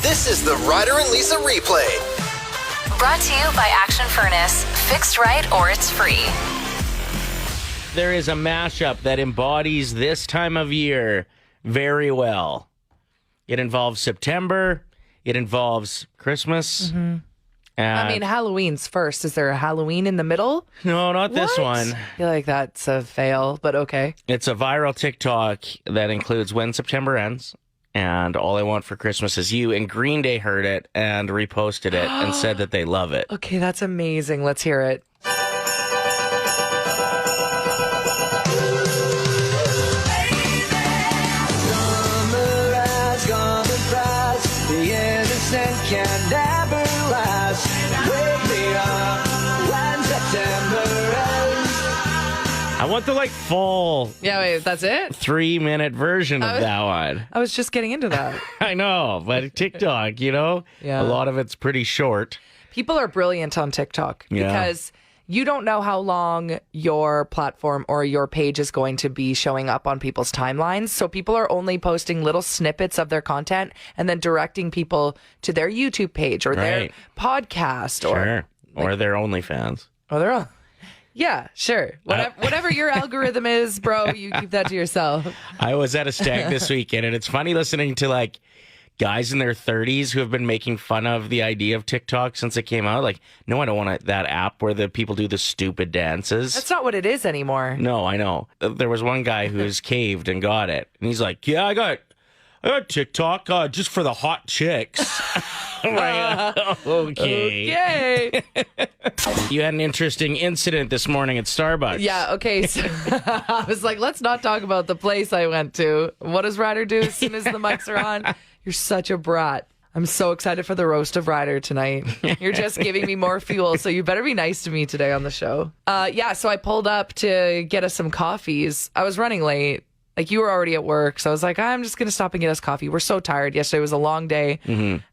This is the Ryder and Lisa replay. Brought to you by Action Furnace. Fixed right or it's free. There is a mashup that embodies this time of year very well. It involves September. It involves Christmas. Mm-hmm. I mean, Halloween's first. Is there a Halloween in the middle? No, not this one. I feel like that's a fail, but okay. It's a viral TikTok that includes when September ends. And All I Want for Christmas Is You. And Green Day heard it and reposted it and said that they love it. Okay, that's amazing. Let's hear it. I want the full Yeah, wait, that's it? 3-minute version of that one. I was just getting into that. I know, but TikTok, Yeah. a lot of it's pretty short. People are brilliant on TikTok Yeah. because you don't know how long your platform or your page is going to be showing up on people's timelines. So people are only posting little snippets of their content and then directing people to their YouTube page or their podcast Sure. Or their OnlyFans. or their own. Yeah, sure. Whatever your algorithm is, bro, you keep that to yourself. I was at a stag this weekend, and it's funny listening to guys in their 30s who have been making fun of the idea of TikTok since it came out. No, I don't want that app where the people do the stupid dances. That's not what it is anymore. No, I know. There was one guy who's caved and got it, and he's like, "Yeah, I got TikTok just for the hot chicks." Okay. You had an interesting incident this morning at Starbucks. Yeah, okay. So I was like, let's not talk about the place I went to. What does Ryder do as soon as the mics are on? You're such a brat. I'm so excited for the roast of Ryder tonight. You're just giving me more fuel, so you better be nice to me today on the show. So I pulled up to get us some coffees. I was running late. You were already at work, so I was like, I'm just going to stop and get us coffee. We're so tired. Yesterday was a long day,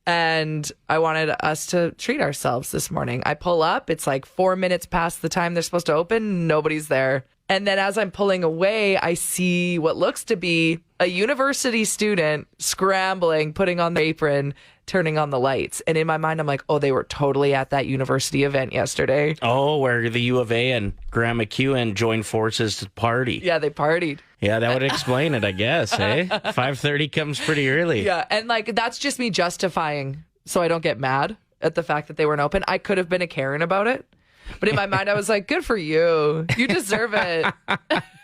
and I wanted us to treat ourselves this morning. I pull up. It's 4 minutes past the time they're supposed to open. Nobody's there. And then as I'm pulling away, I see what looks to be a university student scrambling, putting on the apron, turning on the lights. And in my mind, I'm like, oh, they were totally at that university event yesterday. Oh, where the U of A and Graham McEwen joined forces to party. Yeah, they partied. Yeah, that would explain it, I guess, eh? 5:30 comes pretty early. Yeah, and that's just me justifying so I don't get mad at the fact that they weren't open. I could have been a Karen about it. But in my mind, I was like, good for you. You deserve it.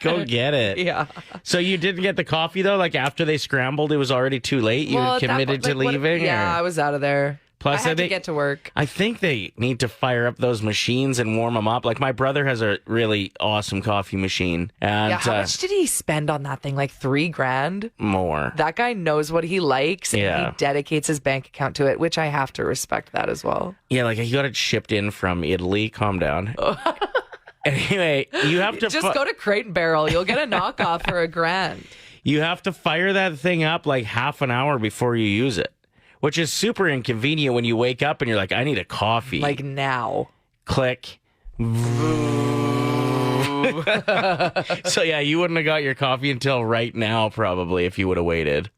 Go get it. Yeah. So you didn't get the coffee, though? After they scrambled, it was already too late? You had committed to leaving? Yeah, I was out of there. Plus, I had to get to work. I think they need to fire up those machines and warm them up. My brother has a really awesome coffee machine. And, yeah, how much did he spend on that thing? $3,000? More. That guy knows what he likes, and Yeah. he dedicates his bank account to it, which I have to respect that as well. Yeah, he got it shipped in from Italy. Calm down. Anyway, you have to... Just go to Crate and Barrel. You'll get a knockoff for $1,000. You have to fire that thing up half an hour before you use it, which is super inconvenient when you wake up and you're like, I need a coffee. Now. Click. So, yeah, you wouldn't have got your coffee until right now, probably, if you would have waited.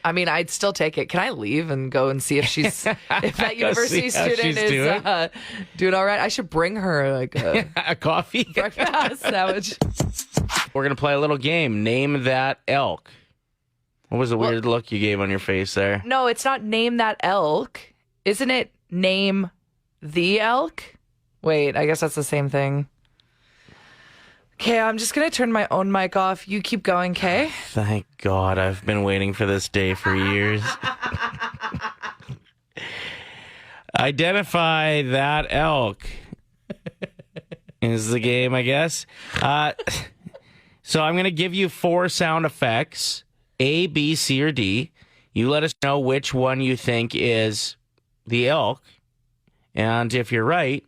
I mean, I'd still take it. Can I leave and go and see if if that university student is doing all right? I should bring her a coffee breakfast sandwich. We're going to play a little game. Name that elk. What was the weird look you gave on your face there? No, it's not name that elk. Isn't it name the elk? Wait, I guess that's the same thing. Okay, I'm just going to turn my own mic off. You keep going, okay? Thank God. I've been waiting for this day for years. Identify that elk is the game, I guess. So I'm going to give you 4 sound effects, A, B, C, or D. You let us know which one you think is the elk. And if you're right,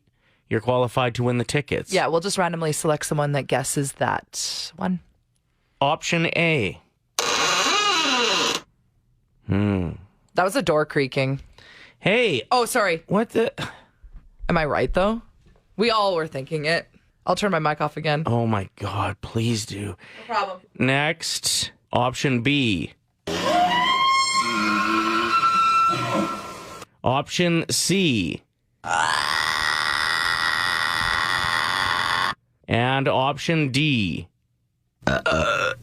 you're qualified to win the tickets. Yeah, we'll just randomly select someone that guesses that one. Option A. That was a door creaking. Hey. Oh, sorry. What the? Am I right, though? We all were thinking it. I'll turn my mic off again. Oh, my God. Please do. No problem. Next, option B. Option C. And option D. I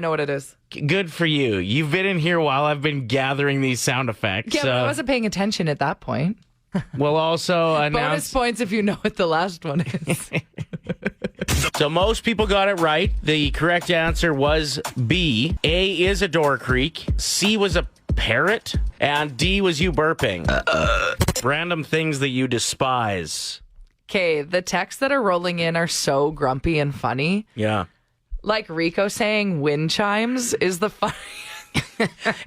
know what it is. Good for you. You've been in here while I've been gathering these sound effects. Yeah, but I wasn't paying attention at that point. We'll also Bonus announce. points if you know what the last one is. So most people got it right. The correct answer was B. A is a door creak. C was a parrot. And D was you burping. Random things that you despise. Okay, the texts that are rolling in are so grumpy and funny. Yeah. Like Rico saying wind chimes is the funniest.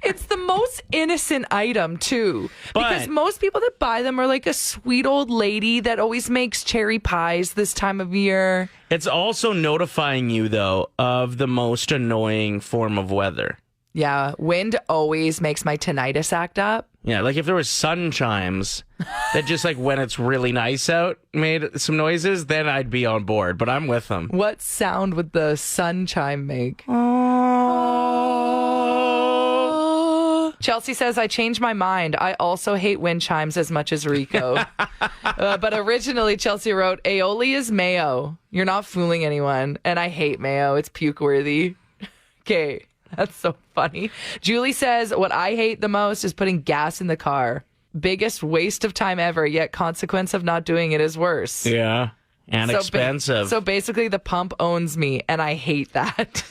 It's the most innocent item, too. Because But- most people that buy them are like a sweet old lady that always makes cherry pies this time of year. It's also notifying you, though, of the most annoying form of weather. Yeah, wind always makes my tinnitus act up. Yeah, like if there was sun chimes that just like when it's really nice out made some noises, then I'd be on board. But I'm with them. What sound would the sun chime make? Chelsea says, I changed my mind. I also hate wind chimes as much as Rico. But originally, Chelsea wrote, aioli is mayo. You're not fooling anyone. And I hate mayo. It's puke worthy. Okay, that's so funny. Julie says, what I hate the most is putting gas in the car. Biggest waste of time ever, yet consequence of not doing it is worse. Yeah. And expensive. So basically, the pump owns me, and I hate that.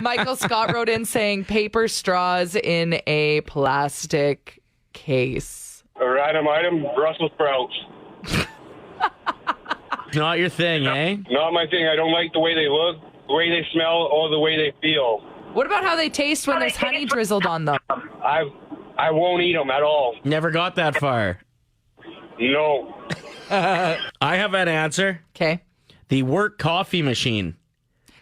Michael Scott wrote in saying paper straws in a plastic case. A random item, Brussels sprouts. Not your thing, eh? Not my thing. I don't like the way they look, the way they smell, or the way they feel. What about how they taste when there's honey drizzled on them? I won't eat them at all. Never got that far. No. I have an answer. Okay. The work coffee machine.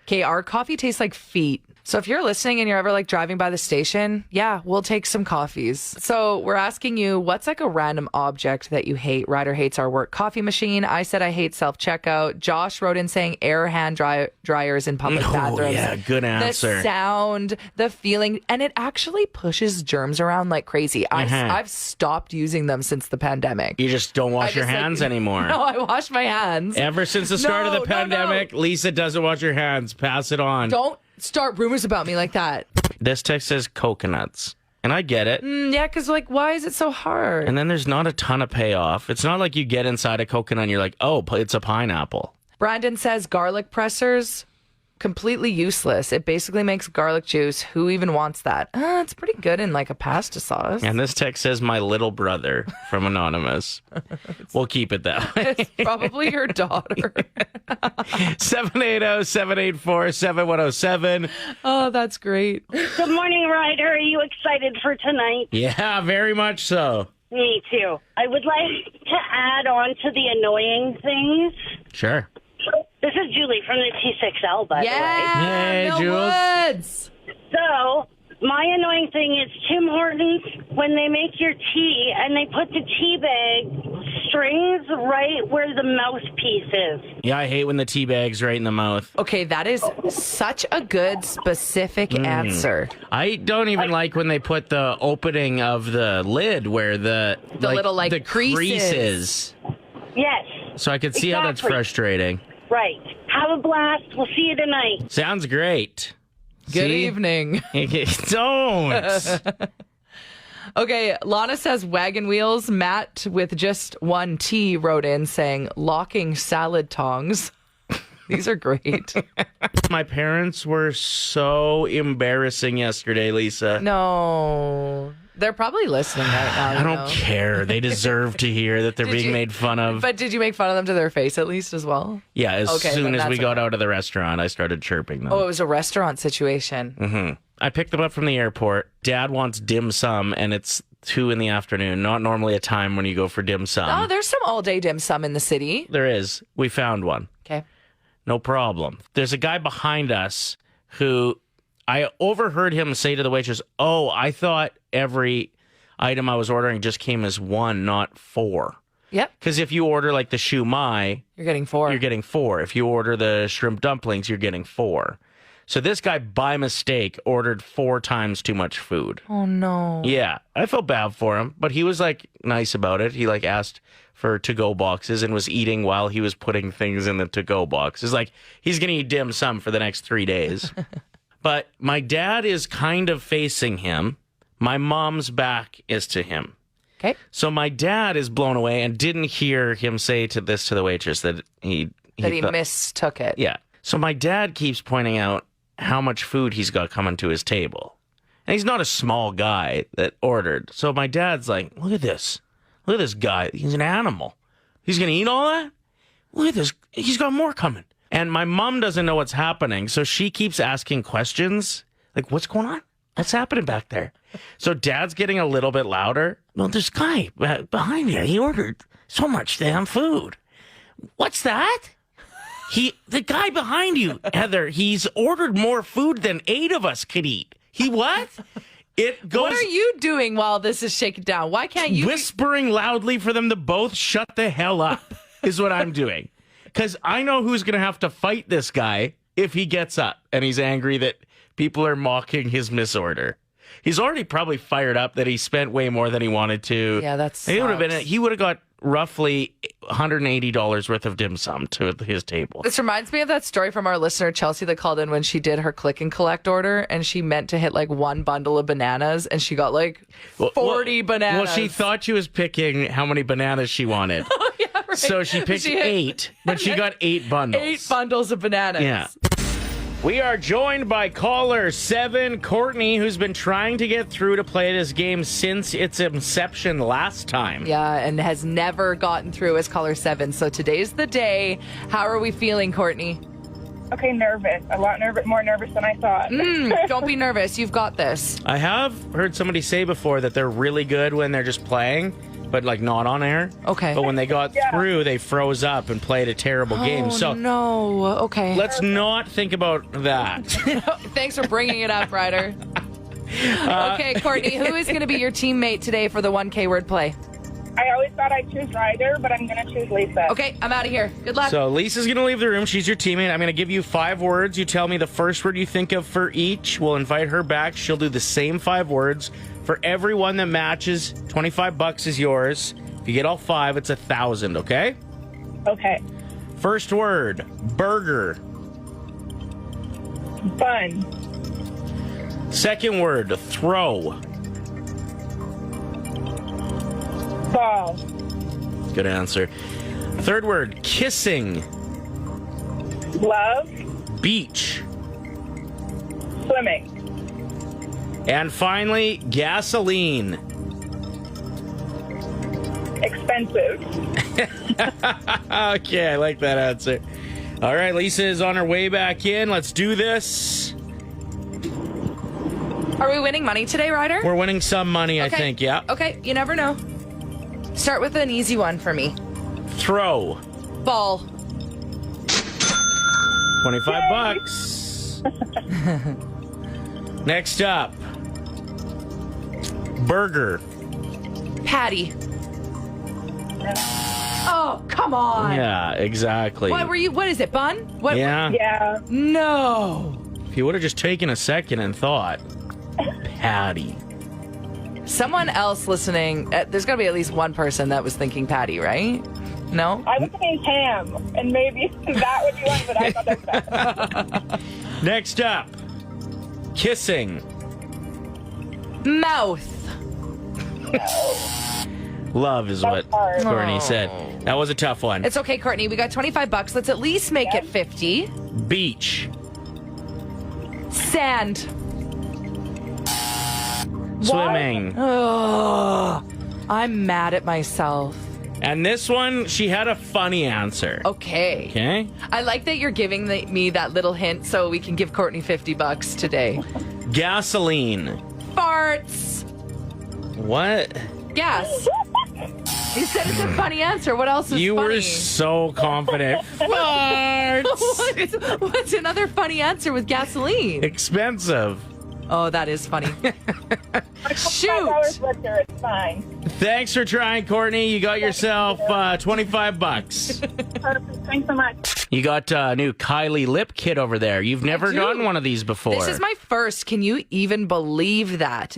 Okay, our coffee tastes like feet. So if you're listening and you're ever like driving by the station, yeah, we'll take some coffees. So we're asking you, what's like a random object that you hate? Ryder hates our work coffee machine. I said I hate self-checkout. Josh wrote in saying air hand dryers in public bathrooms. Yeah, good answer. The sound, the feeling, and it actually pushes germs around like crazy. I've stopped using them since the pandemic. You just don't wash your hands anymore. No, I wash my hands. Ever since the start of the pandemic, Lisa doesn't wash her hands. Pass it on. Don't start rumors about me like that. This text says coconuts. And I get it. Yeah, because like, why is it so hard? And then there's not a ton of payoff. It's not like you get inside a coconut and you're like, oh, it's a pineapple. Brandon says garlic pressers, completely useless. It basically makes garlic juice. Who even wants that? It's pretty good in like a pasta sauce. And this text says my little brother from Anonymous. We'll keep it that way. It's probably your daughter. 780-784-7107. Oh, that's great. Good morning, Ryder. Are you excited for tonight? Yeah, very much so. Me too. I would like to add on to the annoying things. Sure. This is Julie from the T6L, by the way. Hey, Mill Jules. Woods. So, my annoying thing is Tim Hortons, when they make your tea and they put the tea bag strings right where the mouthpiece is. Yeah, I hate when the tea bag's right in the mouth. Okay, that is such a good, specific answer. I don't even like when they put the opening of the lid where the little, like, the creases. Yes. So I could see how that's Exactly. frustrating. Right. Have a blast. We'll see you tonight. Sounds great. Good See? evening. Don't. Okay, Lana says wagon wheels. Matt with just one T wrote in saying locking salad tongs. These are great. My parents were so embarrassing yesterday, Lisa. No, they're probably listening right now. I don't care. They deserve to hear that they're Did being you- made fun of. But did you make fun of them to their face at least as well? Yeah, as Okay, soon then as we that's got okay. out of the restaurant, I started chirping them. Oh, it was a restaurant situation. I picked them up from the airport. Dad wants dim sum, and it's 2 p.m. Not normally a time when you go for dim sum. Oh, there's some all-day dim sum in the city. There is. We found one. Okay. No problem. There's a guy behind us who I overheard him say to the waitress, "Oh, I thought every item I was ordering just came as 1, not 4." Yep. Because if you order like the shumai, You're getting 4. you're getting 4. If you order the shrimp dumplings, you're getting 4. So this guy, by mistake, ordered 4 times too much food. Oh, no. Yeah, I felt bad for him, but he was like nice about it. He like asked for to-go boxes and was eating while he was putting things in the to-go boxes. Like he's going to eat dim sum for the next 3 days. But my dad is kind of facing him. My mom's back is to him. Okay. So my dad is blown away and didn't hear him say to the waitress that he mistook it. Yeah. So my dad keeps pointing out how much food he's got coming to his table. And he's not a small guy that ordered. So my dad's like, look at this. Look at this guy. He's an animal. He's going to eat all that? Look at this. He's got more coming. And my mom doesn't know what's happening. So she keeps asking questions. Like, what's going on? What's happening back there? So dad's getting a little bit louder. Well, this guy behind you, he ordered so much damn food. What's that? The guy behind you, Heather, he's ordered more food than 8 of us could eat. He what? It goes. What are you doing while this is shaken down? Why can't you whispering loudly for them to both shut the hell up is what I'm doing. Because I know who's going to have to fight this guy if he gets up and he's angry that people are mocking his misorder. He's already probably fired up that he spent way more than he wanted to. Yeah, that's. He would have got roughly $180 worth of dim sum to his table. This reminds me of that story from our listener Chelsea that called in when she did her click and collect order and she meant to hit like 1 bundle of bananas and she got like 40 bananas. Well, she thought she was picking how many bananas she wanted. Oh, yeah, right. So she picked 8, but she got 8 bundles. 8 bundles of bananas. Yeah. We are joined by caller 7, Courtney, who's been trying to get through to play this game since its inception last time. Yeah, and has never gotten through as caller 7. So today's the day. How are we feeling, Courtney? Okay, nervous. A lot more nervous than I thought. Don't be nervous. You've got this. I have heard somebody say before that they're really good when they're just playing, but like not on air. Okay. But when they got through, they froze up and played a terrible game. So no. Okay. let's not think about that. Thanks for bringing it up, Ryder. Okay, Courtney, who is going to be your teammate today for the 1K word play? I always thought I'd choose Ryder, but I'm going to choose Lisa. Okay, I'm out of here. Good luck. So Lisa's going to leave the room. She's your teammate. I'm going to give you 5 words. You tell me the first word you think of for each. We'll invite her back. She'll do the same 5 words. For every one that matches, $25 is yours. If you get all 5, it's 1,000, okay? Okay. First word, burger. Bun. Second word, throw. Ball. Good answer. Third word, kissing. Love. Beach. Swimming. And finally, gasoline. Expensive. Okay, I like that answer. All right, Lisa is on her way back in. Let's do this. Are we winning money today, Ryder? We're winning some money, I think, yeah. Okay, you never know. Start with an easy one for me. Throw. Ball. $25. Next up. Burger. Patty. Oh, come on. Yeah, exactly. What is it, bun? What? Yeah. Yeah. No. If you would have just taken a second and thought, Patty. Someone else listening, there's got to be at least one person that was thinking Patty, right? No? I was thinking ham, and maybe that would be one, but I thought that was Next up. Kissing. Mouth. Love is what hard. Courtney said. That was a tough one. It's okay, Courtney. We got $25. Let's at least make it 50. Beach. Sand. Swimming. Oh, I'm mad at myself. And this one, she had a funny answer. Okay. Okay? I like that you're giving me that little hint so we can give Courtney $50 today. Gasoline. Farts. What? Gas. You said it's a funny answer. What else is You funny? were so confident. Farts. What's another funny answer with gasoline? Expensive. Oh, that is funny. Shoot. $5 liquor, it's fine. Thanks for trying, Courtney. You got yourself $25. Perfect. Thanks so much. You got a new Kylie lip kit over there. You've never do. gotten one of these before. This is my first. Can you even believe that?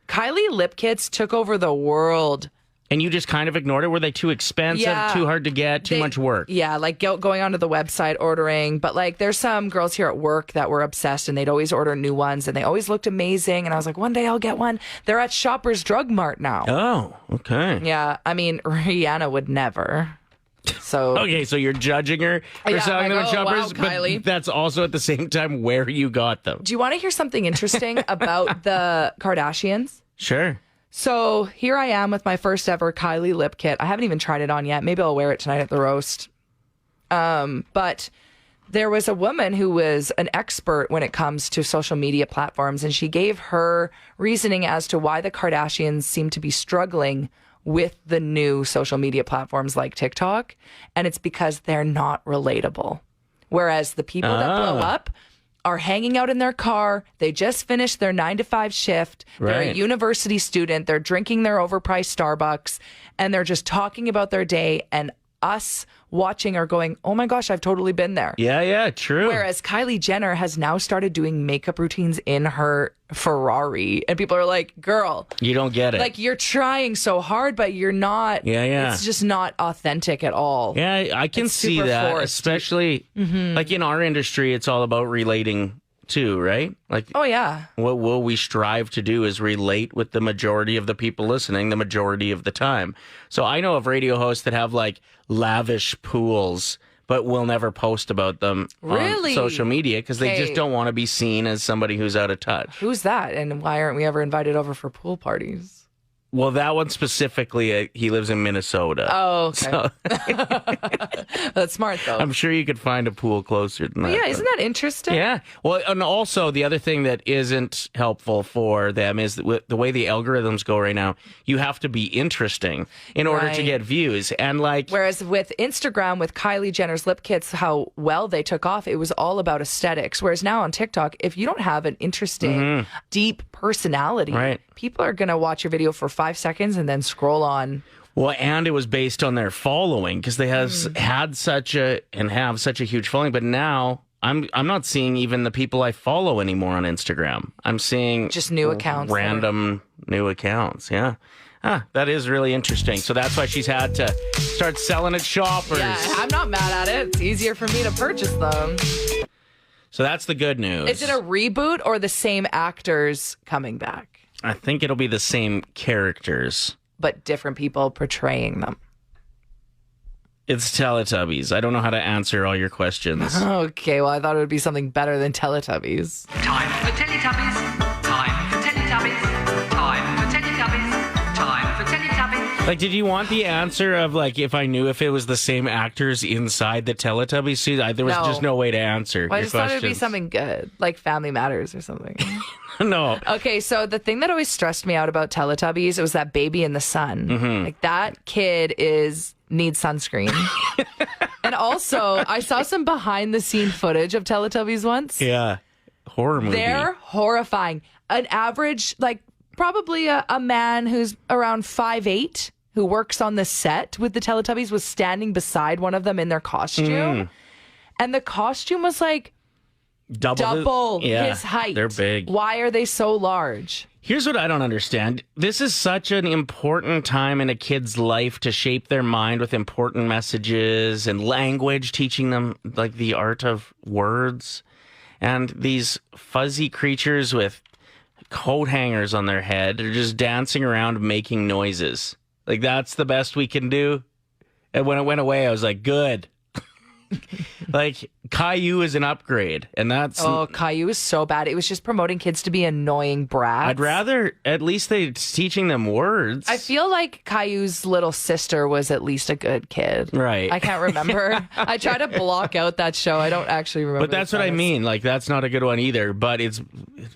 Kylie lip kits took over the world. And you just kind of ignored it? Were they too expensive, Yeah. too hard to get, too much work? Yeah, like going onto the website, ordering. But like there's some girls here at work that were obsessed and they'd always order new ones and they always looked amazing. And I was like, one day I'll get one. They're at Shoppers Drug Mart now. Oh, okay. Yeah, I mean, Rihanna would never. So Okay, so you're judging her for Yeah, selling them like, at oh, wow, Shoppers, Kylie. but that's also at the same time where you got them. do you want to hear something interesting about the Kardashians? Sure. So here I am with my first ever Kylie lip kit. I haven't even tried it on yet. Maybe I'll wear it tonight at the roast. But there was a woman who was an expert when it comes to social media platforms, and she gave her reasoning as to why the Kardashians seem to be struggling with the new social media platforms like TikTok. And it's because they're not relatable. Whereas the people that blow up are hanging out in their car. They just finished their 9-to-5 shift. They're a Right. university student. They're drinking their overpriced Starbucks and they're just talking about their day. And us watching are going, oh my gosh, I've totally been there. Yeah, true. Whereas Kylie Jenner has now started doing makeup routines in her Ferrari. And people are like, girl, You don't get it. like you're trying so hard, but you're not. Yeah. It's just not authentic at all. Yeah, I can It's see super that, forced. especially like in our industry, it's all about relating too, right? Like, Oh, yeah. what will we strive to do is relate with the majority of the people listening the majority of the time. So I know of radio hosts that have like lavish pools, but will never post about them Really? on social media because they just Okay. don't want to be seen as somebody who's out of touch. Who's that? And why aren't we ever invited over for pool parties? Well, that one specifically, he lives in Minnesota. Oh, okay. So That's smart, though. I'm sure you could find a pool closer than that. yeah, but- isn't that interesting? Yeah. Well, and also the other thing that isn't helpful for them is that the way the algorithms go right now, you have to be interesting in order to Right. get views. And like, Whereas with Instagram, with Kylie Jenner's lip kits, how well they took off, it was all about aesthetics. Whereas now on TikTok, if you don't have an interesting, deep personality, Right. people are going to watch your video for 5 seconds and then scroll on. well, and it was based on their following because they have had such a and have such a huge following. But now I'm not seeing even the people I follow anymore on Instagram. I'm seeing Just new accounts. random new accounts. Yeah. That is really interesting. So that's why she's had to start selling at Shoppers. Yeah, I'm not mad at it. It's easier for me to purchase them. So that's the good news. Is it a reboot or the same actors coming back, I think it'll be the same characters. but different people portraying them? It's Teletubbies. I don't know how to answer all your questions. Okay, well, I thought it would be something better than Teletubbies. Time for Teletubbies. Time for Teletubbies. Time for Teletubbies. Time for Teletubbies. Like, did you want the answer of, like, if I knew if it was the same actors inside the Teletubbies suit? There was No. just no way to answer Well, I your just thought it would be questions. something good, like Family Matters or something. No. Okay, so the thing that always stressed me out about Teletubbies was that baby in the sun. Mm-hmm. Like that kid needs sunscreen. And also, I saw some behind the scene footage of Teletubbies once. Yeah. Horror movie. They're horrifying. An average, like probably a man who's around 5'8", who works on the set with the Teletubbies, was standing beside one of them in their costume. And the costume was like double Yeah, his height. They're big. Why are they so large? Here's what I don't understand. This is such an important time in a kid's life to shape their mind with important messages and language, teaching them like the art of words. And these fuzzy creatures with coat hangers on their head are just dancing around making noises. Like, that's the best we can do. And when it went away, I was like, good. Like, Caillou is an upgrade, and that's... Oh, Caillou is so bad. It was just promoting kids to be annoying brats. I'd rather at least they're teaching them words. I feel like Caillou's little sister was at least a good kid. Right. I can't remember. I try to block out that show. I don't actually remember. But that's the what I premise. mean. Like, that's not a good one either, but it's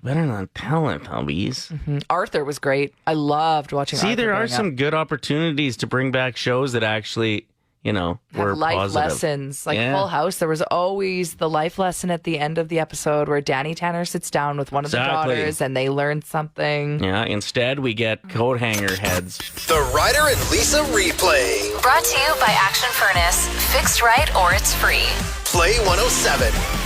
better than Teletubbies. Arthur was great. I loved watching See, Arthur there are growing some up. good opportunities to bring back shows that actually we're life positive. lessons. Like Yeah. Full House, there was always the life lesson at the end of the episode where Danny Tanner sits down with one of the Exactly. daughters and they learn something. Yeah, instead we get coat hanger heads. The Ryder and Lisa replay. Brought to you by Action Furnace. Fixed right or it's free. Play 107.